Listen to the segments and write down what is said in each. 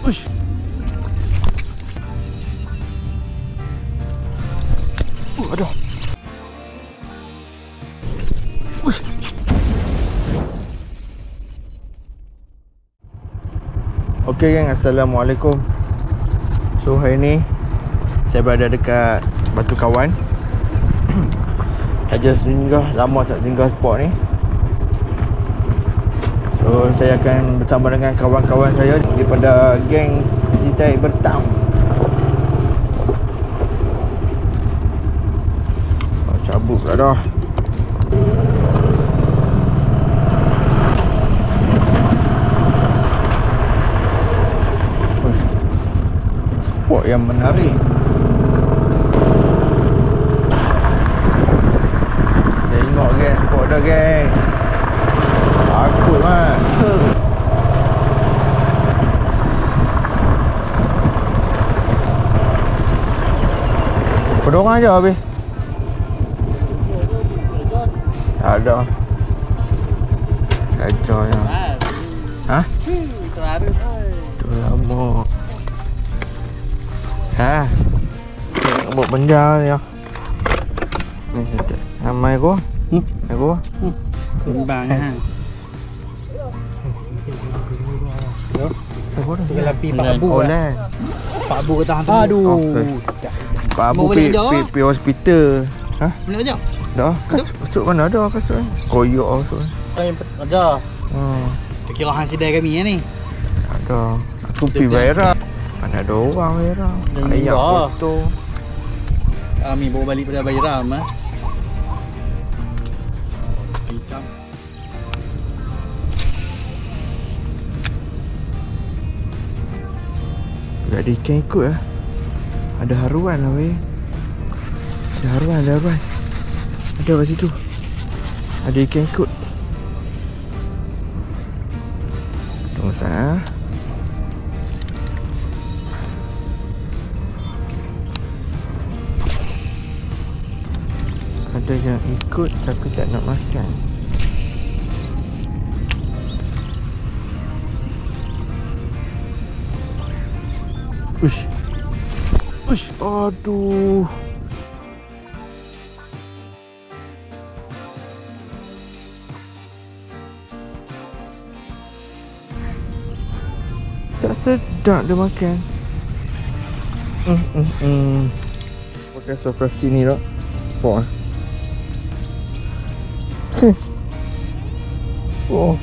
Ush. Aduh. Ush. Okey gang, assalamualaikum. So hari ni saya berada dekat Batu Kawan. Saja singgah, lama tak singgah spot ni. So saya akan bersama dengan kawan-kawan saya daripada geng Jidai Bertam. Cabut pula dah. Spot yang menarik. Tengok geng, spot dah geng. Takut kan. Berapa orang aja habis? Tak ada. Kacau ya. Ha? Terharu oi. Tu lama. Ha. Buat benda ya. Ni kita. Ramai ko. Aku. Timbang ha. Tiga lapi Pak Abu. Oleh. Pak Abu kata hantu. Aduh. Pak Abu pi hospital. Ha? Boleh aja. Dah. Kasut mana ada kasut? Koyok kasut. Ada. Terkira hang sidai kami ni. Ada. Aku pi Vaira. Mana ada orang Vaira. Ayah foto. Kami bawa balik pada Bayram ah. Hitam. Tak ada ikan ikut lah. Ada haruan lah weh. Ada haruan. Ada kat situ. Ada ikan ikut. Tunggu sah. Ada yang ikut tapi tak nak makan. Ush. Aduh. Tak sedap dia makan. Pakai sebelah sini tak? Oh. Oh.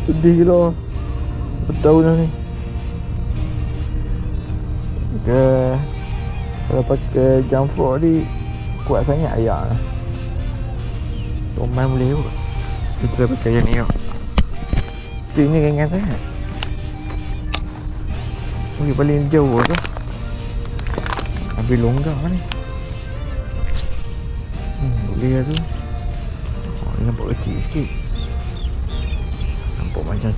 Sedih gila. Bertahun dah ni. Kalau pakai jump frog ni kuat sangat ayak lah. Toman boleh kot. Kita dah pakai yang ni kot. Tu ni ringan sangat. Boleh paling jauh tu. Habis longgar ni. Boleh lah tu. Oh, ni nampak kecil sikit. Nampak macam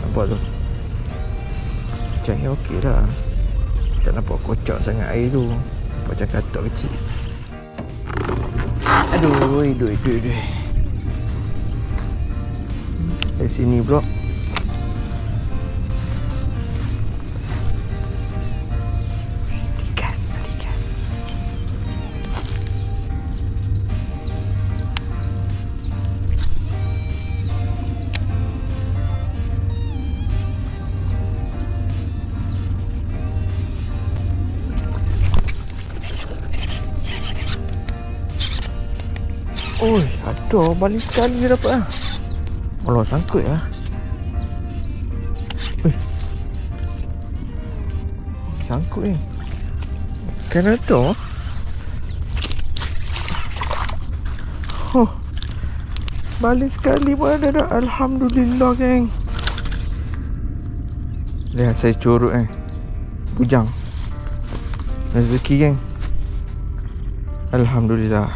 nampak tu. Macam ni okey lah. Tak nampak kocak sangat air tu. Macam katak kecil. Aduh, duit. Dari sini pula. Ikan. Oi, ada balik sekali dia dapat lah. Malah sangkut lah. Sangkut ni. Kan ada. Balik sekali pun ada dah. Alhamdulillah geng. Lihat saya curut bujang. Rezeki geng. Alhamdulillah.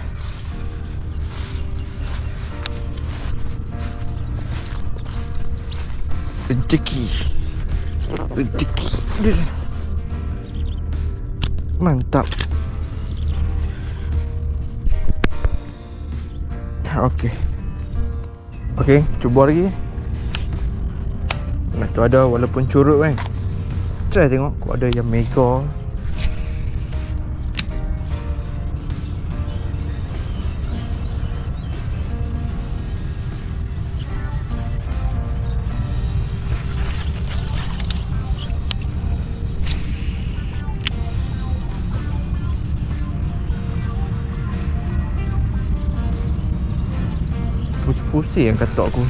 Rezeki. Mantap. Okey, cuba lagi. Nak Tu ada walaupun curut kan. Try tengok kau ada yang mega. Pusing yang katak aku.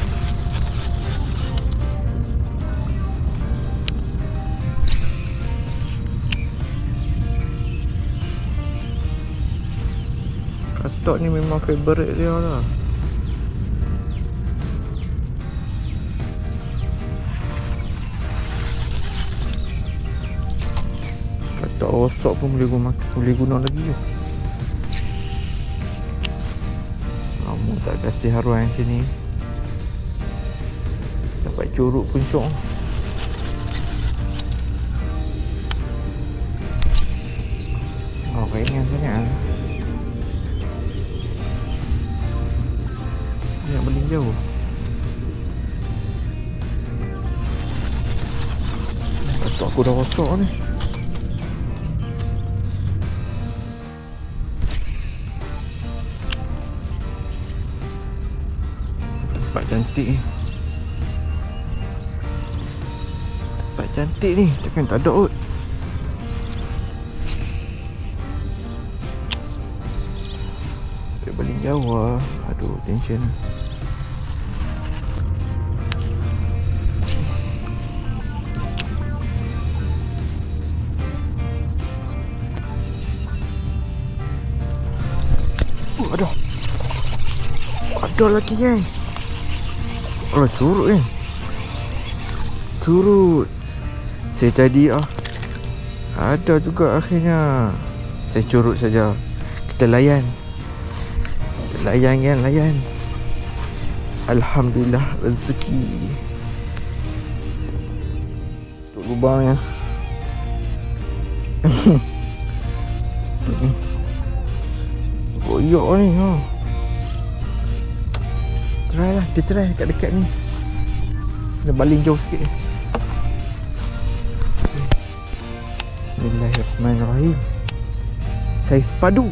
Katak ni memang favourite dia lah. Katak rosak pun boleh guna lagi. Tak kasih haruan sini. Dapat curut pun syok. Oh, ringan sangat. Nak paling jauh. Katak aku dah rosak ni. Cantik ni. Tempat cantik ni. Takkan tak ada kot. Dia paling jauh lah. Aduh, tension. Aduh. Ada lagi kan. Oh, curut ni. Curut. Saya tadi ada juga akhirnya. Saya curut saja. Kita layan. Kita layan kan, layan. Alhamdulillah rezeki. Untuk lubang ya. Goyok ni Try lah, kita try dekat-dekat ni. Kena baling jauh sikit. Bismillahirrahmanirrahim. Saiz padu.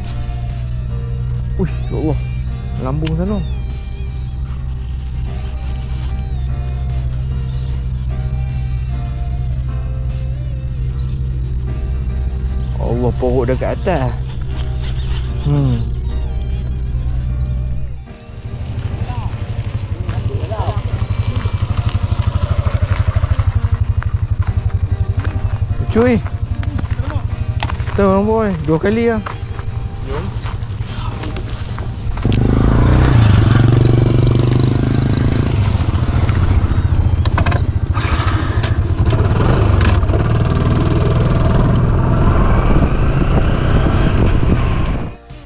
Uish, ya Allah. Lambung sana. Allah, porok dekat atas. Cuy. Tahu boy, 2 kali lah.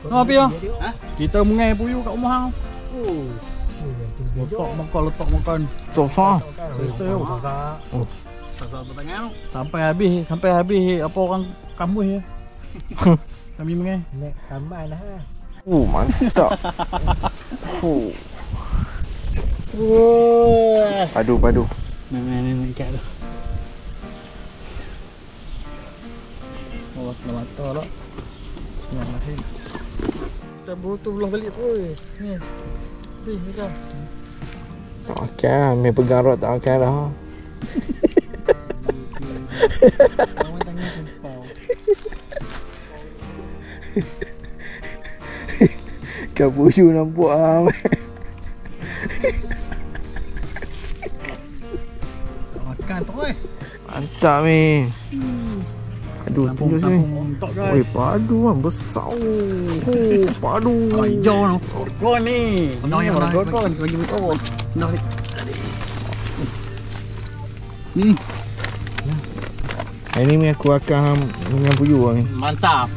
Apa ya? Kita mengai puyuh kat rumah. Letak makan. Sofa. Sampai habis apa orang kampus ya. Kami mengai. Nek tambah lah. Mantap. Padu. Main ikat tu. Oh, kena mata lah. Bismillahirrahmanirrahim. Kita butuh belah balik tu. Ni. Ni kan. Okay, main pegang rod tak okay dah. Orang tanya kau. Kapuyu nampak Makan tu Mantap ni. Aduh, tunjuk sini. Oi, padu kan besar. Padu. Hijau tu. Kau ni. Kau yang mana? Kau lagi betul. Ni. Hari ni aku akan dengan puyuh ni. Mantap.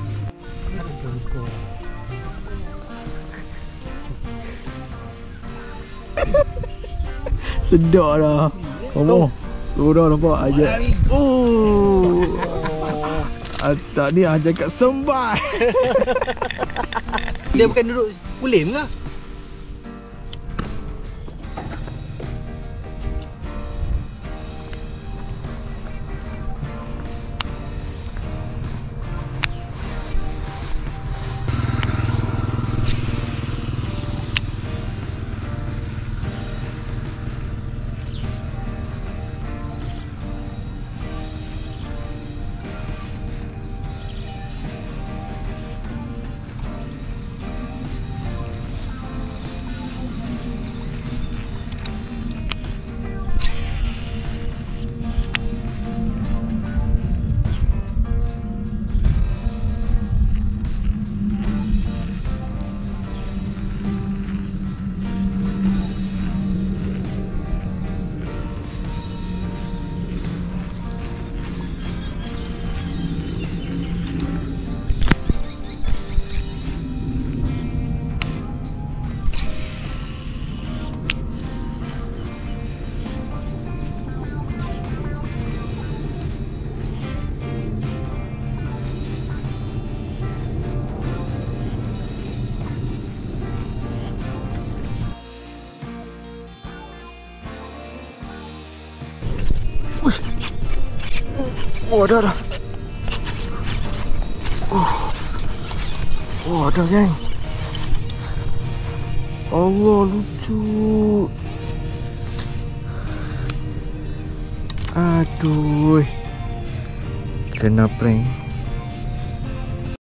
Sedap dah. Kamu. Tu dah nampak aja. Tak ni aja kat sembat. Dia bukan duduk kulim ke? Oh, ada. Oh, ada geng. Allah, lucu. Aduh. Kena prank.